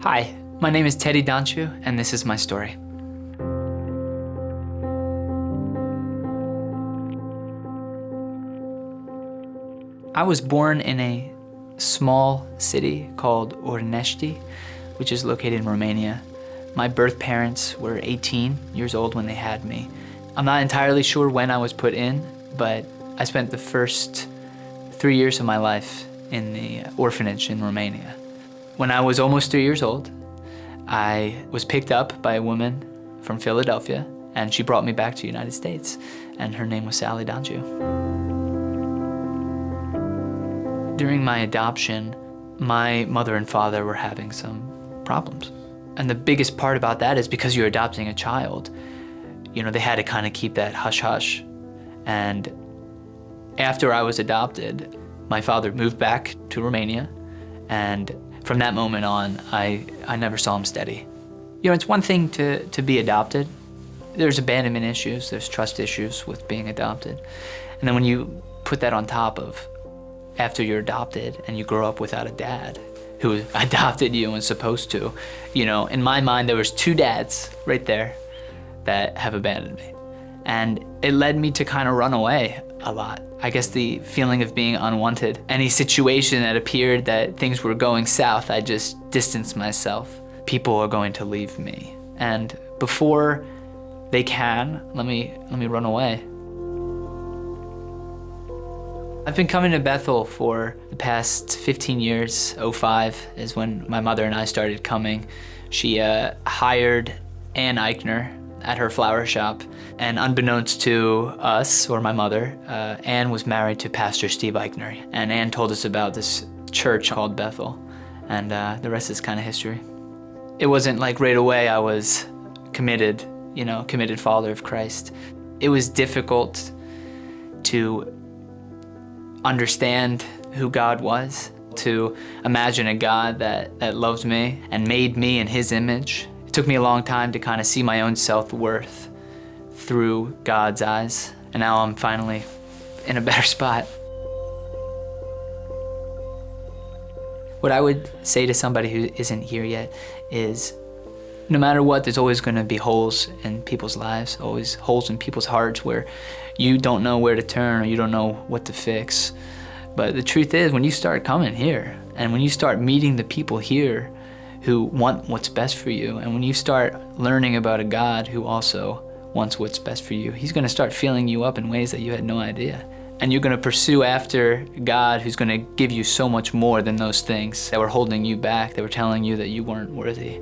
Hi, my name is Danciu, and this is my story. I was born in a small city called Ornești, which is located in Romania. My birth parents were 18 years old when they had me. I'm not entirely sure when I was put in, but I spent the first 3 years of my life in the orphanage in Romania. When I was almost 3 years old, I was picked up by a woman from Philadelphia, and she brought me back to the United States, and her name was Danciu. During my adoption, my mother and father were having some problems. And the biggest part about that is because you're adopting a child, they had to kind of keep that hush-hush. And after I was adopted, my father moved back to Romania, and from that moment on, I never saw him steady. It's one thing to be adopted. There's abandonment issues, there's trust issues with being adopted. And then when you put that on top of after you're adopted and you grow up without a dad who adopted you and supposed to, in my mind, there was 2 dads right there that have abandoned me. And it led me to kind of run away a lot. I guess the feeling of being unwanted. Any situation that appeared that things were going south, I just distanced myself. People are going to leave me. And before they can, let me run away. I've been coming to Bethel for the past 15 years. 2005 is when my mother and I started coming. She hired Ann Eichner at her flower shop, and unbeknownst to us, or my mother, Ann was married to Pastor Steve Eichner, and Ann told us about this church called Bethel, and the rest is kind of history. It wasn't like right away I was committed follower of Christ. It was difficult to understand who God was, to imagine a God that loved me and made me in His image. It took me a long time to kind of see my own self-worth through God's eyes, and now I'm finally in a better spot. What I would say to somebody who isn't here yet is, no matter what, there's always going to be holes in people's lives, always holes in people's hearts where you don't know where to turn or you don't know what to fix. But the truth is, when you start coming here and when you start meeting the people here who want what's best for you, and when you start learning about a God who also wants what's best for you, He's going to start filling you up in ways that you had no idea. And you're going to pursue after God who's going to give you so much more than those things that were holding you back, that were telling you that you weren't worthy.